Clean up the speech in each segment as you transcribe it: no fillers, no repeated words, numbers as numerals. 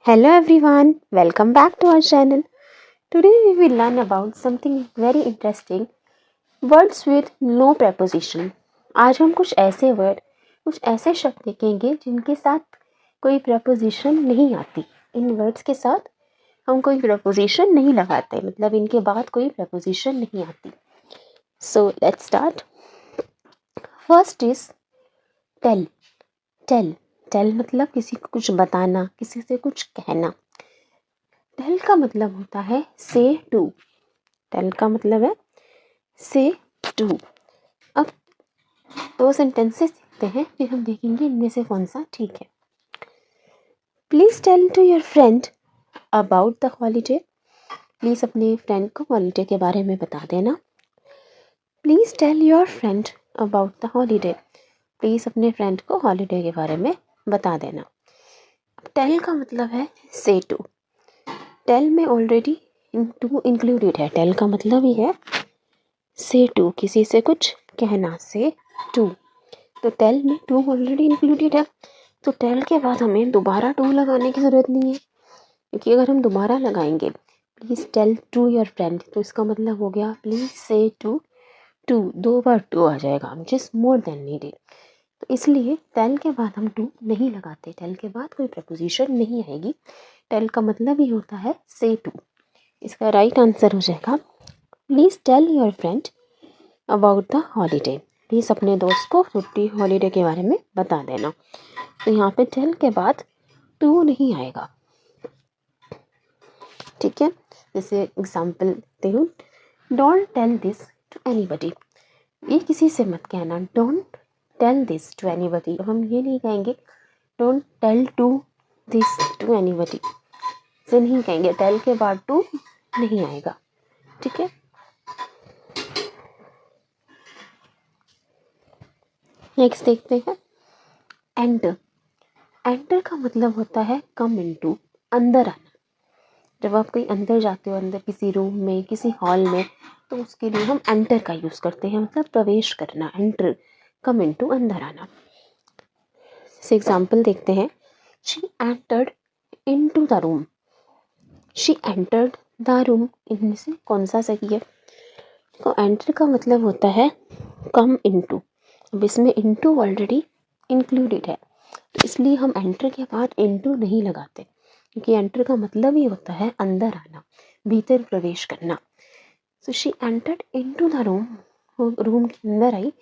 Hello everyone, welcome back to our channel. Today we will learn about something very interesting, words with no preposition. आज हम कुछ ऐसे word, कुछ ऐसे शब्द देखेंगे जिनके साथ कोई preposition नहीं आती. इन वर्ड्स के साथ हम कोई preposition नहीं लगाते, मतलब इनके बाद कोई preposition नहीं आती. So let's start. First is tell. Tell मतलब किसी को कुछ बताना, किसी से कुछ कहना. टेल का मतलब होता है से टू. टेल का मतलब है से टू. अब दो सेंटेंसेस देखते हैं, फिर हम देखेंगे इनमें से कौन सा ठीक है. Please tell to your friend about the holiday. Please अपने फ्रेंड को हॉलीडे के बारे में बता देना. Please tell your friend about the holiday. Please अपने फ्रेंड को हॉलीडे के बारे में बता देना. टेल का मतलब है से टू. टेल में ऑलरेडी टू इंक्लूडेड है. टेल का मतलब ही है से टू, किसी से कुछ कहना. से टू, तो टेल में टू ऑलरेडी इंक्लूडेड है, तो टेल के बाद हमें दोबारा टू लगाने की ज़रूरत नहीं है, क्योंकि अगर हम दोबारा लगाएंगे please tell to your friend, तो इसका मतलब हो गया प्लीज़ से टू टू. दो बार टू आ जाएगा, which is more than needed. तो इसलिए टेल के बाद हम टू नहीं लगाते. टेल के बाद कोई प्रपोजिशन नहीं आएगी. टेल का मतलब ही होता है से टू. इसका राइट आंसर हो जाएगा please tell your friend about the holiday. Please अपने दोस्त को छुट्टी हॉलीडे के बारे में बता देना. तो यहाँ पे टेल के बाद टू नहीं आएगा. ठीक है, जैसे एग्जाम्पल देती हूँ. Don't tell this to anybody. ये किसी से मत कहना. Don't tell this to anybody. अब हम ये नहीं कहेंगे don't tell to this to anybody, से नहीं कहेंगे. टेल के बाद टू नहीं आएगा. ठीक है, नेक्स्ट देखते हैं एंटर. एंटर का मतलब होता है कम इनटू, अंदर आना. जब आप कहीं अंदर जाते हो, अंदर किसी रूम में, किसी हॉल में, तो उसके लिए हम एंटर का यूज़ करते हैं, मतलब प्रवेश करना. एंटर, कम इनटू, अंदर आना. जैसे एग्जाम्पल देखते हैं. She entered into the room. She entered the room. इनमें से कौन सा सही है? तो एंटर का मतलब होता है कम इनटू. अब इसमें इनटू ऑलरेडी इंक्लूडेड है, तो इसलिए हम एंटर के बाद इनटू नहीं लगाते, क्योंकि एंटर का मतलब ही होता है अंदर आना, भीतर प्रवेश करना. So she entered into the room. Room के अंदर आई,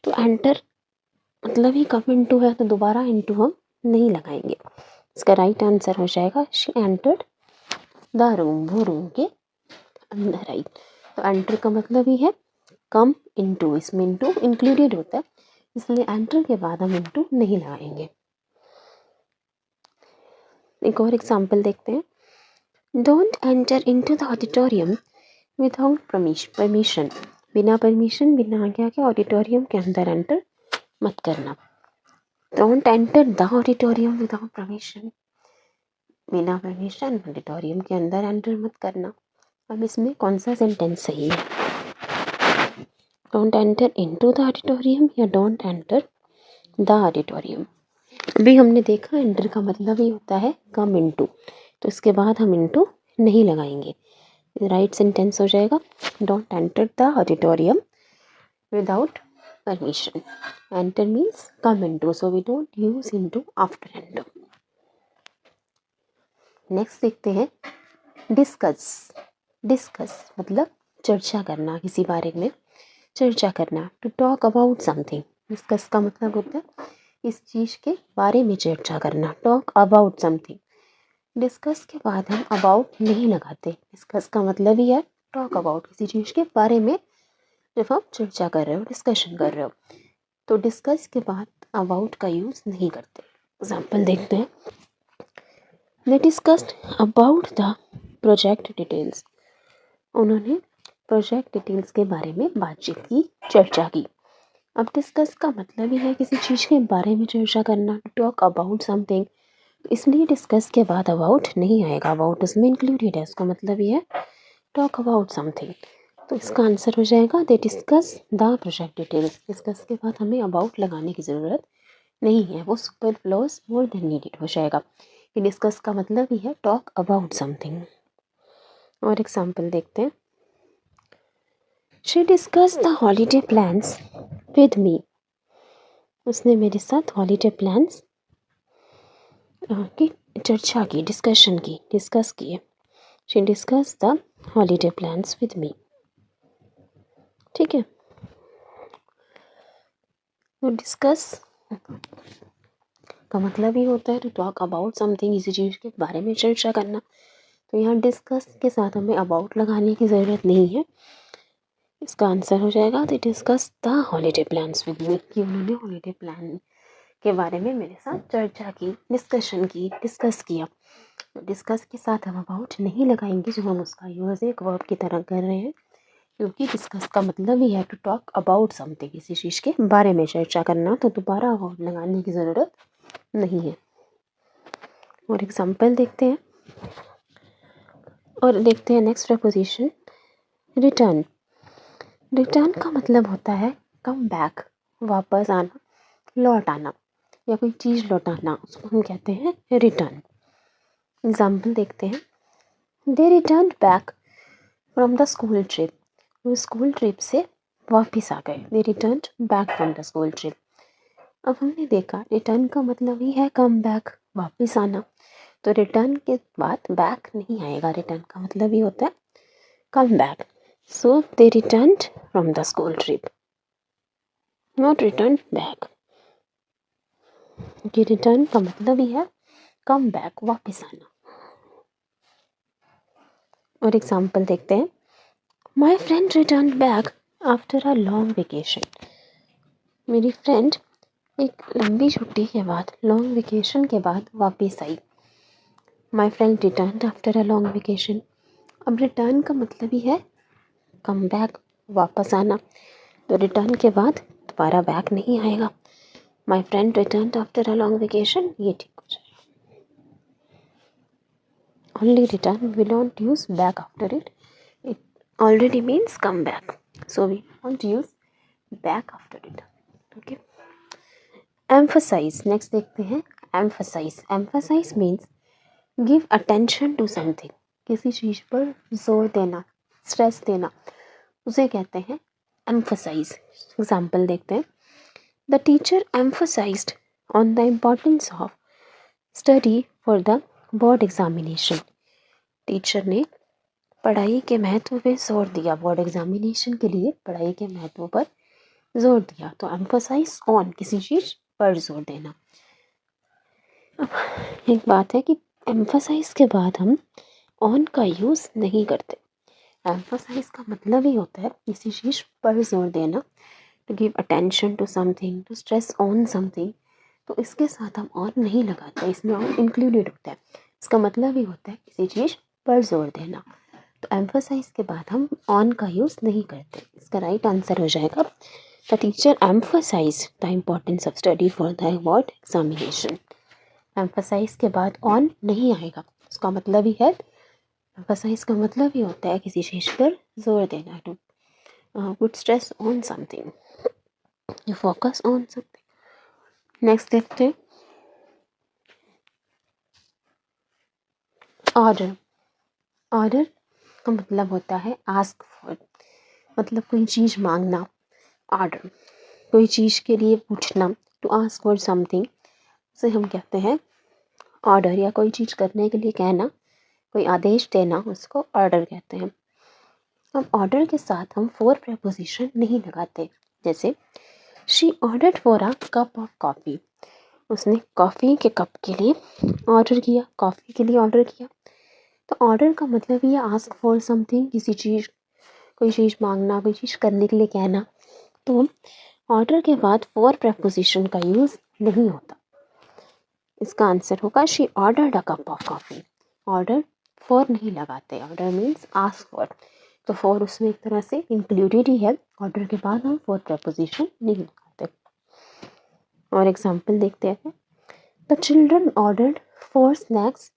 तो एंटर मतलब ही कम इनटू है, तो दोबारा इनटू हम नहीं लगाएंगे. इसका राइट आंसर हो जाएगा शी एंटर्ड द रूम. वो रूम के अंदर आई. तो एंटर का मतलब ही है कम इनटू. इसमें इनटू इंक्लूडेड होता है, इसलिए एंटर के बाद हम इनटू नहीं लगाएंगे. एक और एग्जाम्पल देखते हैं. Don't enter into the auditorium without permission. बिना परमिशन, बिना आज्ञा के ऑडिटोरियम के अंदर एंटर मत करना. Don't enter the auditorium without permission. बिना परमिशन ऑडिटोरियम के अंदर एंटर मत करना. अब इसमें कौन सा सेंटेंस सही है? Don't enter into the auditorium या डोंट एंटर द ऑडिटोरियम. अभी हमने देखा एंटर का मतलब ही होता है कम इनटू, तो इसके बाद हम इनटू नहीं लगाएंगे. राइट सेंटेंस हो जाएगा don't enter the auditorium without permission. Enter means come into, so we don't use into after enter. Next देखते हैं डिस्कस. डिस्कस मतलब चर्चा करना, किसी बारे में चर्चा करना. To talk about something. Discuss का मतलब होता है इस चीज़ के बारे में चर्चा करना. Talk about something. डिस्कस के बाद हम अबाउट नहीं लगाते. डिस्कस का मतलब ही है टॉक अबाउट, किसी चीज़ के बारे में जब आप चर्चा कर रहे हो, डिस्कशन कर रहे हो, तो डिस्कस के बाद अबाउट का यूज़ नहीं करते. एग्जाम्पल देखते हैं. They discussed about the project details. उन्होंने प्रोजेक्ट डिटेल्स के बारे में बातचीत की, चर्चा की. अब डिस्कस का मतलब ही है किसी चीज़ के बारे में चर्चा करना. टॉक अबाउट समथिंग, इसलिए डिस्कस के बाद अबाउट नहीं आएगा. अबाउट उसमें इंक्लूडेड है, उसका मतलब ये है टॉक अबाउट समथिंग. तो इसका आंसर हो जाएगा they discuss the project details. Discuss के बाद हमें अबाउट लगाने की ज़रूरत नहीं है, वो super flows more than needed हो जाएगा. कि डिस्कस का मतलब ही है टॉक अबाउट समथिंग। और एग्जाम्पल देखते हैं। She discuss the holiday plans with me. उसने मेरे साथ हॉलीडे प्लान्स की चर्चा की, डिस्कशन की, डिस्कस किए। She discuss the holiday plans with me. ठीक है, तो डिस्कस का मतलब ही होता है टू टॉक अबाउट समथिंग, किसी चीज़ के बारे में चर्चा करना। तो यहाँ डिस्कस के साथ हमें अबाउट लगाने की ज़रूरत नहीं है। इसका आंसर हो जाएगा the discuss the holiday plans with me, कि उन्होंने हॉलीडे प्लान के बारे में मेरे साथ चर्चा की, डिस्कशन की, डिस्कस किया। तो डिस्कस के साथ हम अबाउट नहीं लगाएंगे जब हम उसका यूज़ एक वर्ब की तरह कर रहे हैं, क्योंकि डिस्कस का मतलब ही है टू टॉक अबाउट समथिंग, किसी चीज़ के बारे में चर्चा करना। तो दोबारा अबाउट लगाने की ज़रूरत नहीं है। और एग्जाम्पल देखते हैं, और देखते हैं नेक्स्ट प्रपोजिशन रिटर्न। रिटर्न का मतलब होता है कम बैक, वापस आना, लौट आना, या कोई चीज़ लौटाना, उसको हम कहते हैं रिटर्न। एग्जाम्पल देखते हैं। They return back from the school trip. वो स्कूल ट्रिप से वापस आ गए। They return back from the school trip. अब हमने देखा रिटर्न का मतलब ही है कम बैक, वापस आना। तो रिटर्न के बाद बैक नहीं आएगा, रिटर्न का मतलब ही होता है come back. So they return from the school trip, not return back. कि रिटर्न का मतलब ही है कम बैक, वापस आना। और एग्जाम्पल देखते हैं। माई friend return back after a long vacation. मेरी फ्रेंड एक लंबी छुट्टी के बाद, लॉन्ग वेकेशन के बाद वापस आई। My friend return after a long vacation. अब रिटर्न का मतलब ही है कम बैक, वापस आना। तो रिटर्न के बाद दोबारा बैक नहीं आएगा। माई friend return after a long vacation, ये ठीक हो जाएगा। Only return, we don't use back after it. It already means come back, so we don't use back after it. Okay. Emphasize, next देखते हैं। Emphasize, emphasize means give attention to something, किसी चीज़ पर जोर देना, स्ट्रेस देना, उसे कहते हैं emphasize। एग्जाम्पल देखते हैं। The teacher emphasized on the importance of study for the board examination. Teacher ने पढ़ाई के महत्व पे जोर दिया, बोर्ड एग्जामिनेशन के लिए पढ़ाई के महत्व पर जोर दिया। तो एम्फोसाइज ऑन, किसी चीज़ पर जोर देना। अब एक बात है कि एम्फोसाइज के बाद हम ऑन का यूज़ नहीं करते। एम्फोसाइज का मतलब ही होता है किसी चीज़ पर जोर देना, to give attention to something, to stress on something. तो इसके साथ हम ऑन नहीं लगाते, इसमें ऑन इंक्लूडेड होता है। इसका मतलब ही होता है किसी चीज़ पर जोर देना। तो एम्फोसाइज के बाद हम ऑन का यूज़ नहीं करते। इसका राइट आंसर हो जाएगा the teacher emphasise the importance of study for the board examination. Emphasise के बाद ऑन नहीं आएगा, उसका मतलब ही है, एम्फोसाइज का मतलब ही होता है किसी चीज़ पर जोर देना, to put stress on something, you focus on something. Next देखते हैं ऑर्डर। ऑर्डर का मतलब होता है आस्क फॉर, मतलब कोई चीज़ मांगना। ऑर्डर, कोई चीज़ के लिए पूछना, टू आस्क फॉर समथिंग, से हम कहते हैं ऑर्डर। या कोई चीज़ करने के लिए कहना, कोई आदेश देना, उसको ऑर्डर कहते हैं। अब ऑर्डर के साथ हम फॉर प्रपोजिशन नहीं लगाते। जैसे she ordered for a cup of coffee. उसने कॉफ़ी के कप के लिए ऑर्डर किया, कॉफ़ी के लिए ऑर्डर किया। तो ऑर्डर का मतलब ये आस्क फॉर समथिंग, किसी चीज़, कोई चीज़ मांगना, कोई चीज़ करने के लिए कहना। तो ऑर्डर के बाद फॉर प्रपोजिशन का यूज़ नहीं होता। इसका आंसर होगा she ordered a cup of coffee. Order for नहीं लगाते, ऑर्डर मीन्स आस्क फॉर। तो फॉर उसमें एक तरह से इंक्लूडेड ही है। ऑर्डर के बाद हम फॉर प्रपोजिशन नहीं लगाते। और एग्जाम्पल देखते हैं। The children ordered for snacks.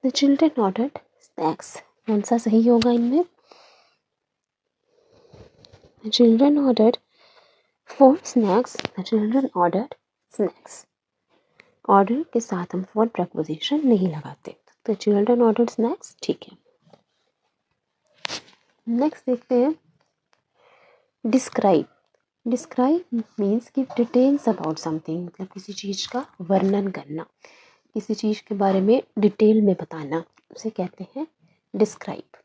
The children ordered snacks, कौन सा सही होगा इनमें? The children ordered for snacks, the children ordered snacks. Order के साथ हम फॉर प्रपोजिशन नहीं लगाते। तो चिल्ड्रन ऑर्डर स्नैक्स, ठीक है। नेक्स्ट देखते हैं डिस्क्राइब। डिस्क्राइब मीन्स कि डिटेल्स अबाउट समथिंग, मतलब किसी चीज़ का वर्णन करना, किसी चीज़ के बारे में डिटेल में बताना, उसे कहते हैं डिस्क्राइब।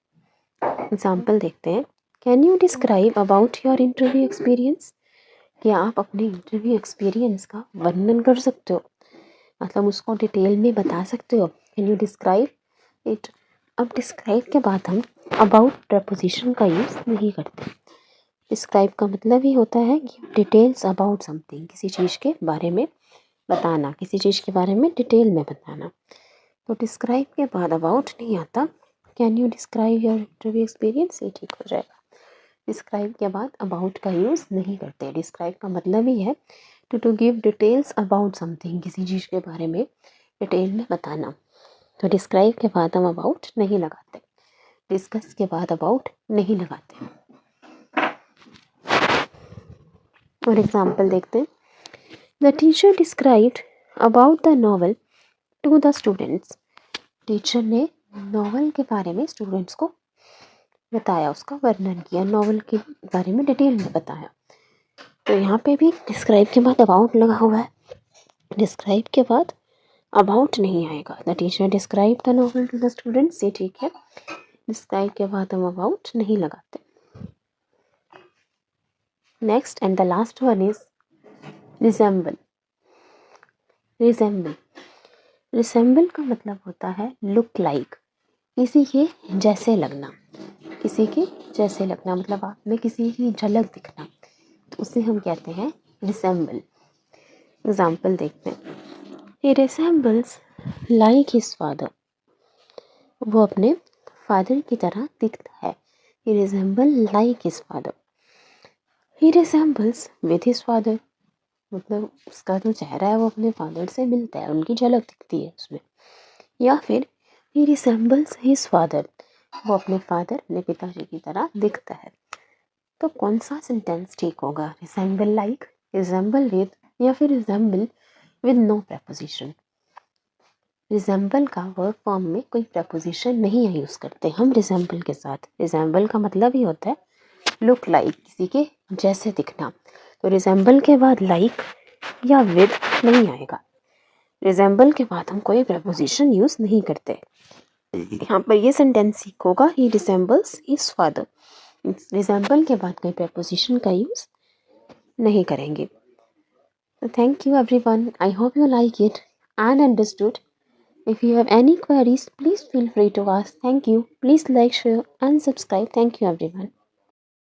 एग्जाम्पल देखते हैं, can you describe about your interview experience. क्या आप अपने इंटरव्यू एक्सपीरियंस का वर्णन कर सकते हो, मतलब उसको डिटेल में बता सकते हो। Can you describe it. अब डिस्क्राइब के बाद हम अबाउट प्रपोजिशन का यूज़ नहीं करते। डिस्क्राइब का मतलब ही होता है कि डिटेल्स अबाउट समथिंग, किसी चीज़ के बारे में बताना, किसी चीज़ के बारे में डिटेल में बताना। तो डिस्क्राइब के बाद अबाउट नहीं आता। Can you describe your interview experience, ये ठीक हो जाएगा। डिस्क्राइब के बाद अबाउट का यूज़ नहीं करते। डिस्क्राइब का मतलब ही है to give details about something, किसी चीज़ के बारे में डिटेल में बताना। तो डिस्क्राइब के बाद हम अबाउट नहीं लगाते, डिस्कस के बाद अबाउट नहीं लगाते। और एग्जाम्पल देखते हैं, the teacher described about the novel to the students. Teacher ने नॉवल के बारे में स्टूडेंट्स को बताया, उसका वर्णन किया, नॉवल के बारे में डिटेल में बताया। तो यहाँ पे भी डिस्क्राइब के बाद अबाउट लगा हुआ है, डिस्क्राइब के बाद अबाउट नहीं आएगा। The teacher describe the novel to the students, ये ठीक है। डिस्क्राइब के बाद हम अबाउट नहीं लगाते। Next and the last one is resemble. Resemble, resemble का मतलब होता है लुक लाइक, किसी के जैसे लगना, किसी के जैसे लगना, मतलब आप में किसी की झलक दिखना, तो उसे हम कहते हैं रिसेंबल। एग्जाम्पल देखते हैं, he resembles like his father. वो अपने फादर की तरह दिखता है। He resemble like his father. He resembles with his father, मतलब उसका जो चेहरा है वो अपने फादर से मिलता है, उनकी झलक दिखती है उसमें। या फिर ही रिसेंबल्स हिज फादर, वो अपने फादर, अपने पिताजी की तरह दिखता है। तो कौन सा सेंटेंस ठीक होगा, रिसेंबल लाइक, रिसेंबल विद, या फिर resemble with no preposition. Resemble का वर्ब फॉर्म में कोई प्रपोजिशन नहीं यूज़ करते हम रिसेंबल के साथ। रिसेंबल का मतलब ही होता है लुक लाइक, किसी के जैसे दिखना। तो रिसेंबल के बाद लाइक या विद नहीं आएगा। रिसेंबल के बाद हम कोई प्रपोजिशन यूज़ नहीं करते। यहाँ पर ये सेंटेंस ठीक होगा, ही रिसेंबल्स हिज फादर। रिसेंबल के बाद कोई प्रपोजिशन का यूज़ नहीं करेंगे। So thank you everyone. I hope you like it and understood. If you have any queries, please feel free to ask. Thank you. Please like, share and subscribe. Thank you everyone.